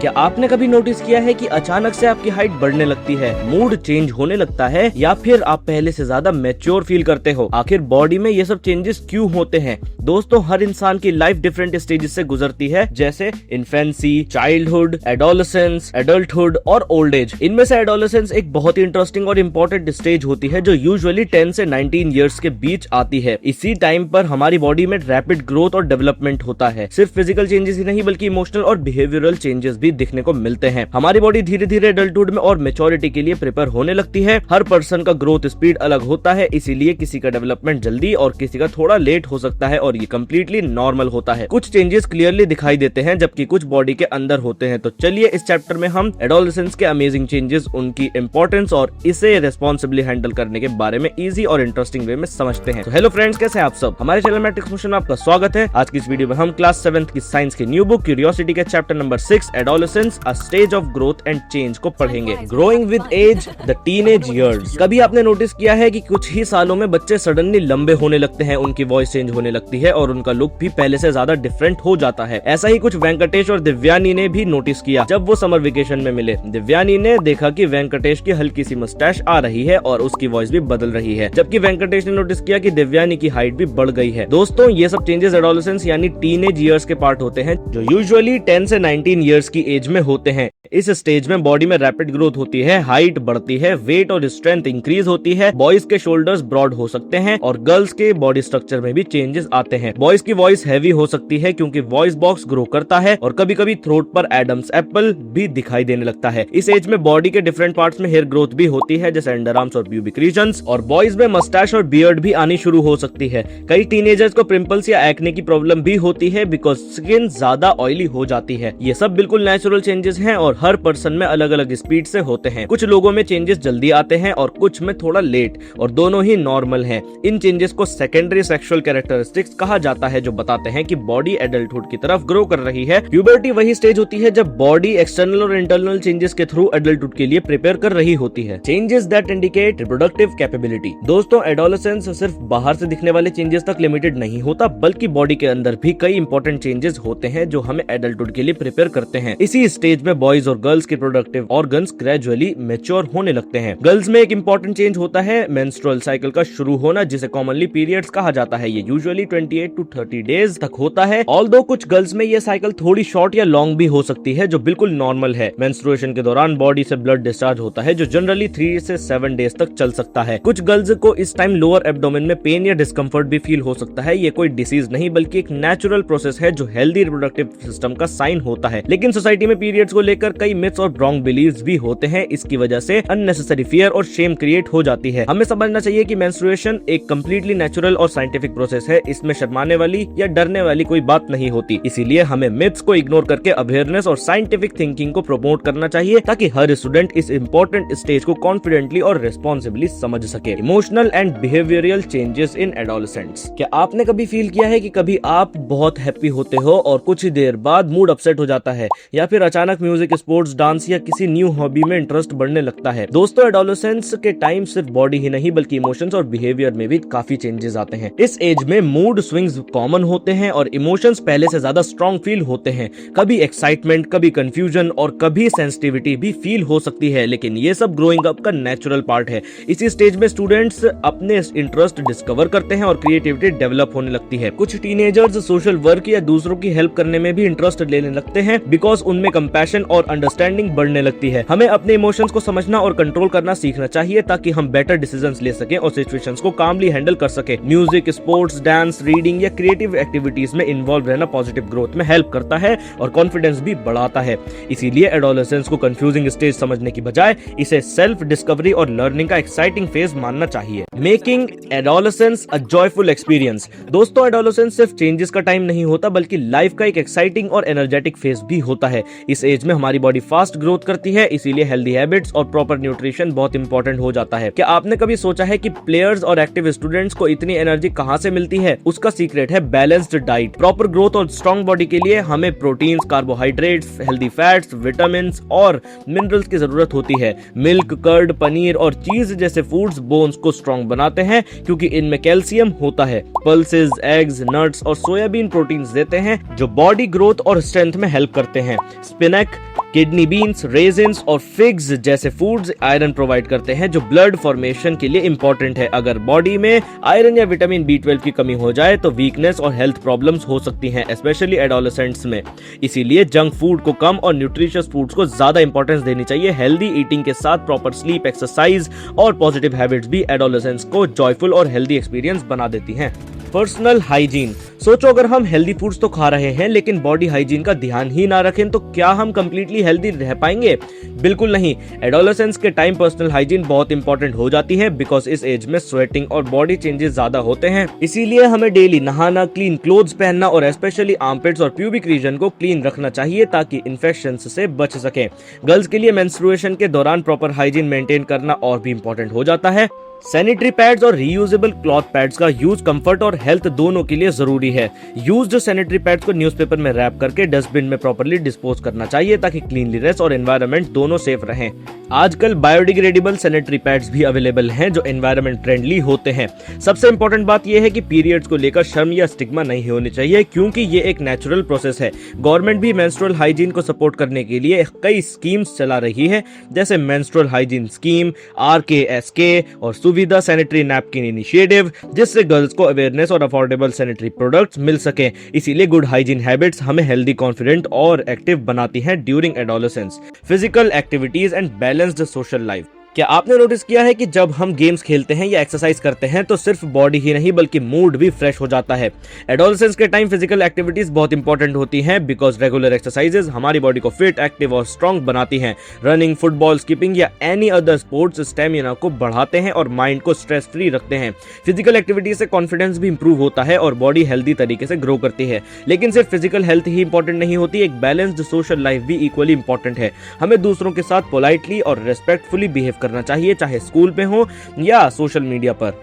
क्या आपने कभी नोटिस किया है कि अचानक से आपकी हाइट बढ़ने लगती है, मूड चेंज होने लगता है, या फिर आप पहले से ज्यादा मैच्योर फील करते हो? आखिर बॉडी में ये सब चेंजेस क्यों होते हैं? दोस्तों, हर इंसान की लाइफ डिफरेंट स्टेजेस से गुजरती है, जैसे इन्फेंसी, चाइल्डहुड, एडोलेसेंस, एडल्टहुड और ओल्ड एज। इनमें से एडोलेसेंस एक बहुत ही इंटरेस्टिंग और इम्पोर्टेंट स्टेज होती है जो यूजुअली 10 से 19 ईयर्स के बीच आती है। इसी टाइम पर हमारी बॉडी में रैपिड ग्रोथ और डेवलपमेंट होता है। सिर्फ फिजिकल चेंजेस ही नहीं बल्कि इमोशनल और बिहेवियरल चेंजेस भी दिखने को मिलते हैं। हमारी बॉडी धीरे धीरे एडल्टहुड में और मैच्योरिटी के लिए प्रिपेयर होने लगती है। हर पर्सन का ग्रोथ स्पीड अलग होता है, इसीलिए किसी का डेवलपमेंट जल्दी और किसी का थोड़ा लेट हो सकता है, और ये कम्प्लीटली नॉर्मल होता है। कुछ चेंजेस क्लियरली दिखाई देते हैं जबकि कुछ बॉडी के अंदर होते हैं। तो चलिए इस चैप्टर में हम एडोलेसेंस के अमेजिंग चेंजेस, उनकी इंपॉर्टेंस और इसे रेस्पॉन्सिबली हैंडल करने के बारे में इजी और इंटरेस्टिंग वे में समझते हैं। तो हेलो फ्रेंड्स, कैसे हैं आप सब? हमारे चैनल मैट्रिक्स मोशन में आपका स्वागत है। आज की इस वीडियो में हम क्लास 7th की साइंस की न्यू बुक क्यूरियोसिटी के chapter number 6 adolescence a stage of growth and change को पढ़ेंगे। Growing with age, the teenage years. कभी आपने नोटिस किया है कि कुछ ही सालों में बच्चे सडनली लंबे होने लगते हैं, उनकी वॉइस चेंज होने लगती है और उनका लुक भी पहले से ज्यादा डिफरेंट हो जाता है। ऐसा ही कुछ वेंकटेश और दिव्यानी ने भी नोटिस किया। जब वो समर वेकेशन में मिले, दिव्यानी ने देखा कि वेंकटेश की हल्की सी मुस्टैच आ रही है और उसकी वॉइस भी बदल रही है, जबकि वेंकटेश ने नोटिस किया कि दिव्यानी की हाइट भी बढ़ गई है। दोस्तों, ये सब चेंजेस एडोलेसेंस यानी टीनेज ईयर्स के पार्ट होते हैं, जो यूजुअली 10 से 19 ईयर्स की एज में होते हैं। इस स्टेज में बॉडी में रैपिड ग्रोथ होती है, हाइट बढ़ती है, वेट और स्ट्रेंथ इंक्रीज होती है। बॉयज के शोल्डर्स ब्रॉड हो सकते हैं और गर्ल्स के बॉडी स्ट्रक्चर में भी चेंजेस आते हैं। बॉयज की वॉइस हैवी हो सकती है क्योंकि वॉइस बॉक्स ग्रो करता है और कभी कभी थ्रोट पर एडम्स एप्पल भी दिखाई देने लगता है। इस एज में बॉडी के डिफरेंट पार्ट्स में हेयर ग्रोथ भी होती है, जैसे अंडर आर्म्स और प्यूबिक रीजन्स, और बॉयज में मस्टैच और बियर्ड भी आनी शुरू हो सकती है। कई टीनेजर्स को पिंपल्स या एक्ने की प्रॉब्लम भी होती है बिकॉज स्किन ज्यादा ऑयली हो जाती है। ये सब बिल्कुल नेचुरल चेंजेस हैं और हर पर्सन में अलग अलग स्पीड से होते हैं। कुछ लोगों में चेंजेस जल्दी आते हैं और कुछ में थोड़ा लेट, और दोनों ही नॉर्मल हैं। इन चेंजेस को सेकेंडरी सेक्सुअल कैरेक्टरिस्टिक्स कहा जाता है, जो बताते हैं कि बॉडी एडल्टहुड की तरफ ग्रो कर रही है। प्यूबर्टी वही स्टेज होती है जब बॉडी एक्सटर्नल और इंटरनल चेंजेस के थ्रू एडल्टहुड के लिए प्रिपेयर कर रही होती है। Changes that indicate reproductive capability. दोस्तों, एडोलेसेंस सिर्फ बाहर से दिखने वाले चेंजेस तक लिमिटेड नहीं होता, बल्कि बॉडी के अंदर भी कई इंपॉर्टेंट चेंजेस होते हैं जो हमें एडल्टहुड के लिए प्रिपेयर करते हैं। इसी स्टेज में बॉयज और गर्ल्स के प्रोडक्टिव ऑर्गन्स ग्रेजुअली मैच्योर होने लगते हैं। गर्ल्स में एक इंपॉर्टेंट चेंज होता है मेंस्ट्रुअल साइकिल का शुरू होना, जिसे कॉमनली पीरियड्स कहा जाता है। ये यूजुअली 28 to 30 डेज तक होता है। ऑल्दो कुछ गर्ल्स में ये साइकिल थोड़ी शॉर्ट या लॉन्ग भी हो सकती है, जो बिल्कुल नॉर्मल है। मेंस्ट्रुएशन के दौरान बॉडी से ब्लड डिस्चार्ज होता है, जो जनरली 3 से 7 डेज तक चल सकता है। कुछ गर्ल्स को इस टाइम लोअर एब्डोमेन में पेन या डिस्कम्फर्ट भी फील हो सकता है। ये कोई डिसीज नहीं बल्कि एक नेचुरल प्रोसेस है जो हेल्दी रिप्रोडक्टिव सिस्टम का साइन होता है। लेकिन सोसाइटी में पीरियड्स को लेकर कई मिथ्स और रॉन्ग बिलीव्स भी होते हैं। इसकी वजह से अननेसेसरी फियर और शेम क्रिएट हो जाती है। हमें समझना चाहिए कि मेंस्ट्रुएशन एक कंप्लीटली नेचुरल और साइंटिफिक प्रोसेस है। इसमें शर्माने वाली या डरने वाली कोई बात नहीं होती। इसीलिए हमें मिथ्स को इग्नोर करके अवेयरनेस और साइंटिफिक थिंकिंग को प्रमोट करना चाहिए, ताकि हर स्टूडेंट इस इंपॉर्टेंट स्टेज को कॉन्फिडेंटली और रिस्पॉन्सिबली समझ सके। Emotional and behavioural changes in adolescents. क्या आपने कभी फील किया है कि कभी आप बहुत हैप्पी होते हो और कुछ ही देर बाद मूड अपसेट हो जाता है, या फिर अचानक म्यूजिक, स्पोर्ट्स, डांस या किसी न्यू हॉबी में इंटरेस्ट बढ़ने लगता है? दोस्तों, एडोलेसेंस के टाइम सिर्फ बॉडी ही नहीं बल्कि इमोशंस और बिहेवियर में भी काफी चेंजेस आते हैं। इस एज में मूड स्विंग्स कॉमन होते हैं और इमोशंस पहले से ज्यादा स्ट्रॉन्ग फील होते हैं। कभी एक्साइटमेंट, कभी कंफ्यूजन और कभी सेंसिटिविटी भी फील हो सकती है, लेकिन ये सब ग्रोइंग अप का नेचुरल पार्ट है। इसी स्टेज में स्टूडेंट्स अपने इंटरेस्ट डिस्कवर करते हैं और क्रिएटिविटी डेवलप होने लगती है। कुछ टीनेजर्स सोशल वर्क या दूसरों की हेल्प करने में भी इंटरेस्ट लेने लगते हैं बिकॉज उनमें कंपैशन और अंडरस्टैंडिंग बढ़ने लगती है। हमें अपने इमोशंस को समझना और कंट्रोल करना सीखना चाहिए, ताकि हम बेटर डिसीजंस ले सके और सिचुएशंस को कामली हैंडल कर सके। म्यूजिक, स्पोर्ट्स, डांस, रीडिंग या क्रिएटिव एक्टिविटीज में इन्वॉल्व रहना पॉजिटिव ग्रोथ में हेल्प करता है और कॉन्फिडेंस भी बढ़ाता है। इसीलिए एडोलेसेंस को कंफ्यूजिंग स्टेज समझने की बजाय इसे सेल्फ डिस्कवरी और लर्निंग का एक्साइटिंग फेज मानना चाहिए। मेकिंग एडोलेसेंस अ जॉयफुल एक्सपीरियंस। दोस्तों, एडोलेसेंस सिर्फ चेंजेस का टाइम नहीं होता बल्कि लाइफ का एक एक्साइटिंग और एनर्जेटिक फेज भी होता है। इस एज में हमारी बॉडी फास्ट ग्रोथ करती है, इसीलिए हेल्दी हैबिट्स और प्रॉपर न्यूट्रिशन बहुत इंपॉर्टेंट हो जाता है। क्या आपने कभी सोचा है कि प्लेयर्स और एक्टिव स्टूडेंट्स को इतनी एनर्जी कहां से मिलती है? उसका सीक्रेट है बैलेंस्ड डाइट। प्रॉपर ग्रोथ और स्ट्रॉन्ग बॉडी के लिए हमें proteins, carbohydrates, healthy fats, vitamin और मिनरल्स की जरूरत होती है। मिल्क, कर्ड, पनीर और चीज जैसे फूड्स बोन्स को स्ट्रॉन्ग बनाते हैं क्योंकि इनमें कैल्शियम होता है। पल्सेस, एग्स, नट्स और सोयाबीन प्रोटीन्स देते हैं जो बॉडी ग्रोथ और स्ट्रेंथ में हेल्प करते हैं। स्पिनक, किडनी बीन्स, रेजिन्स और फिग्स जैसे फूड्स आयरन प्रोवाइड करते हैं जो ब्लड फॉर्मेशन के लिए इंपॉर्टेंट है। अगर बॉडी में आयरन या विटामिन B12 की कमी हो जाए तो वीकनेस और हेल्थ प्रॉब्लम्स हो सकती हैं, स्पेशली एडोलेसेंट्स में। इसीलिए जंक फूड को कम और न्यूट्रिशियस फूड्स को ज्यादा इंपॉर्टेंस देनी चाहिए। हेल्दी ईटिंग के साथ प्रॉपर स्लीप, एक्सरसाइज और पॉजिटिव हैबिट्स भी एडोलेसेंस को जॉयफुल और हेल्दी एक्सपीरियंस बना देती हैं। Personal hygiene. सोचो अगर हम हेल्दी फूड्स तो खा रहे हैं लेकिन बॉडी हाइजीन का ध्यान ही ना रखें तो क्या हम कंप्लीटली हेल्दी रह पाएंगे? बिल्कुल नहीं। एडोलेसेंस के टाइम पर्सनल हाइजीन बहुत इंपॉर्टेंट हो जाती है बिकॉज इस एज में स्वेटिंग और बॉडी चेंजेस ज्यादा होते हैं। इसीलिए हमें डेली नहाना, क्लीन क्लोथ्स पहनना और स्पेशली आर्मपिट्स और प्यूबिक रीजन को क्लीन रखना चाहिए ताकि इन्फेक्शन से बच सके। गर्ल्स के लिए मेंस्ट्रुएशन के दौरान प्रॉपर हाइजीन मेंटेन करना और भी इंपॉर्टेंट हो जाता है। सैनिटरी पैड्स और रीयूजेबल क्लॉथ पैड्स का यूज कंफर्ट और हेल्थ दोनों के लिए जरूरी है। यूज्ड सैनिटरी पैड्स को न्यूज़पेपर में रैप करके डस्टबिन में प्रॉपर्ली डिस्पोज करना चाहिए ताकि क्लीनलीनेस और एनवायरनमेंट दोनों सेफ रहें। आजकल बायोडिग्रेडेबल सैनिटरी पैड्स भी अवेलेबल हैं जो एनवायरनमेंट फ्रेंडली होते हैं। सबसे इंपॉर्टेंट बात यह है कि पीरियड्स को लेकर शर्म या स्टिग्मा नहीं होनी चाहिए क्योंकि ये एक नेचुरल प्रोसेस है। गवर्नमेंट भी मेंस्ट्रुअल हाइजीन को सपोर्ट करने के लिए कई स्कीम्स चला रही है जैसे मेंस्ट्रुअल हाइजीन स्कीम, RKSK और सुविधा सैनिटरी नैपकिन इनिशिएटिव, जिससे गर्ल्स को अवेयरनेस और अफोर्डेबल सैनिटरी प्रोडक्ट्स मिल सके। इसीलिए गुड हाइजीन हैबिट्स हमें हेल्दी, कॉन्फिडेंट और एक्टिव बनाती हैं during adolescence. Physical activities and balanced social life. क्या आपने नोटिस किया है कि जब हम गेम्स खेलते हैं या एक्सरसाइज करते हैं तो सिर्फ बॉडी ही नहीं बल्कि मूड भी फ्रेश हो जाता है। एडोलेसेंस के टाइम फिजिकल एक्टिविटीज बहुत इंपॉर्टेंट होती हैं बिकॉज रेगुलर एक्सरसाइजेज हमारी बॉडी को फिट, एक्टिव और स्ट्रॉन्ग बनाती हैं। रनिंग, फुटबॉल, स्कीपिंग या एनी अदर स्पोर्ट्स स्टेमिना को बढ़ाते हैं और माइंड को स्ट्रेस फ्री रखते हैं। फिजिकल एक्टिविटी से कॉन्फिडेंस भी इंप्रूव होता है और बॉडी हेल्दी तरीके से ग्रो करती है। लेकिन सिर्फ फिजिकल हेल्थ ही इंपॉर्टेंट नहीं होती, एक बैलेंस्ड सोशल लाइफ भी इक्वली इंपॉर्टेंट है। हमें दूसरों के साथ पोलाइटली और रेस्पेक्टफुली बिहेव करना चाहिए, चाहे स्कूल में हो या सोशल मीडिया पर।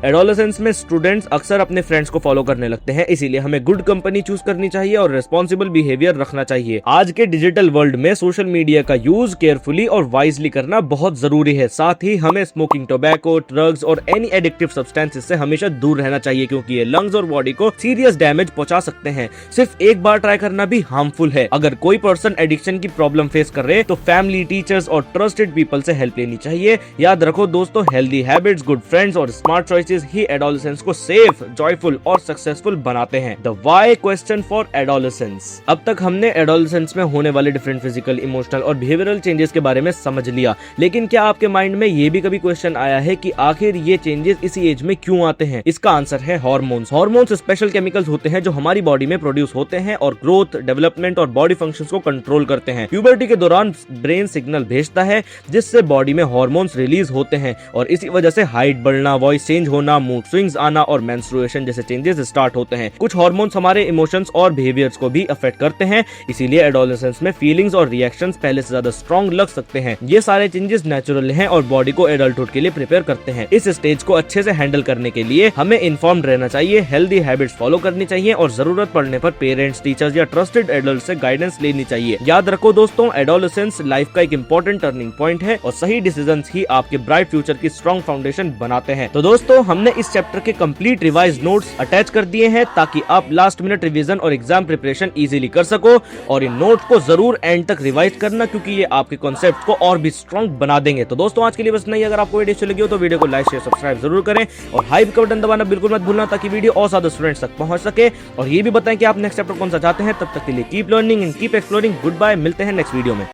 एडोलेसेंस में स्टूडेंट्स अक्सर अपने फ्रेंड्स को फॉलो करने लगते हैं, इसीलिए हमें गुड कंपनी चूज करनी चाहिए और रिस्पॉन्सिबल बिहेवियर रखना चाहिए। आज के डिजिटल वर्ल्ड में सोशल मीडिया का यूज केयरफुली और वाइजली करना बहुत जरूरी है। साथ ही हमें स्मोकिंग, टोबैको, ड्रग्स और एनी एडिक्टिव सब्सटेंसेस से हमेशा दूर रहना चाहिए क्योंकि ये लंग्स और बॉडी को सीरियस डैमेज पहुंचा सकते हैं। सिर्फ एक बार ट्राई करना भी हार्मफुल है। अगर कोई पर्सन एडिक्शन की प्रॉब्लम फेस कर रहे तो फैमिली, टीचर्स और ट्रस्टेड पीपल से हेल्प लेनी चाहिए। याद रखो दोस्तों, हेल्दी हैबिट्स, गुड फ्रेंड्स और स्मार्ट चॉइसेस ही एडोलेसेंस को सेफ, जॉयफुल और सक्सेसफुल बनाते हैं। The why question for adolescence. अब तक हमने एडोलेसेंस में होने वाले डिफरेंट फिजिकल, इमोशनल और बिहेवियरल चेंजेस के बारे में समझ लिया, लेकिन क्या आपके माइंड में ये भी कभी क्वेश्चन आया है कि आखिर ये चेंजेस इसी एज में क्यों आते हैं? इसका आंसर है हार्मोन्स। हार्मोन्स स्पेशल केमिकल्स होते हैं जो हमारी बॉडी में प्रोड्यूस होते हैं और ग्रोथ, डेवलपमेंट और बॉडी फंक्शंस को कंट्रोल करते हैं। प्यूबर्टी के दौरान ब्रेन सिग्नल भेजता है जिससे बॉडी में हार्मोन्स रिलीज होते हैं और इसी वजह से हाइट बढ़ना, वॉइस चेंज होना, मूड स्विंग्स आना और मेंस्ट्रुएशन जैसे चेंजेस स्टार्ट होते हैं। कुछ हार्मोन्स हमारे इमोशंस और बिहेवियर्स को भी अफेक्ट करते हैं, इसीलिए एडोलेसेंस में फीलिंग्स और रिएक्शंस पहले से ज्यादा स्ट्रॉन्ग लग सकते हैं। ये सारे चेंजेस नेचुरल हैं और बॉडी को एडल्टहुड के लिए प्रिपेयर करते हैं। इस स्टेज को अच्छे से हैंडल करने के लिए हमें इन्फॉर्म्ड रहना चाहिए, हेल्दी हैबिट्स फॉलो करनी चाहिए और जरूरत पड़ने पर पेरेंट्स, टीचर्स या ट्रस्टेड एडल्ट से गाइडेंस लेनी चाहिए। याद रखो दोस्तों, एडोलेसेंस लाइफ का एक इंपॉर्टेंट टर्निंग पॉइंट है और सही डिसीजंस ही आपके ब्राइट फ्यूचर की स्ट्रॉन्ग फाउंडेशन बनाते हैं। तो दोस्तों, हमने इस चैप्टर के कंप्लीट रिवाइज नोट्स अटैच कर दिए हैं ताकि आप लास्ट मिनट रिवीजन और एग्जाम प्रिपरेशन इजीली कर सको। और इन नोट्स को जरूर एंड तक रिवाइज करना क्योंकि ये आपके कॉन्सेप्ट को और भी स्ट्रॉन्ग बना देंगे। तो दोस्तों, आज के लिए बस नहीं। अगर आपको वीडियो अच्छी लगी हो तो वीडियो को लाइक, शेयर, सब्सक्राइब जरूर करें और हाइप का बटन दबाना बिल्कुल मत भूलना ताकि वीडियो और ज्यादा स्टूडेंट्स तक पहुंच सके। और ये भी बताएं कि आप नेक्स्ट चैप्टर कौन सा चाहते हैं। तब तक के लिए keep learning and keep exploring. Good bye, मिलते हैं नेक्स्ट वीडियो में।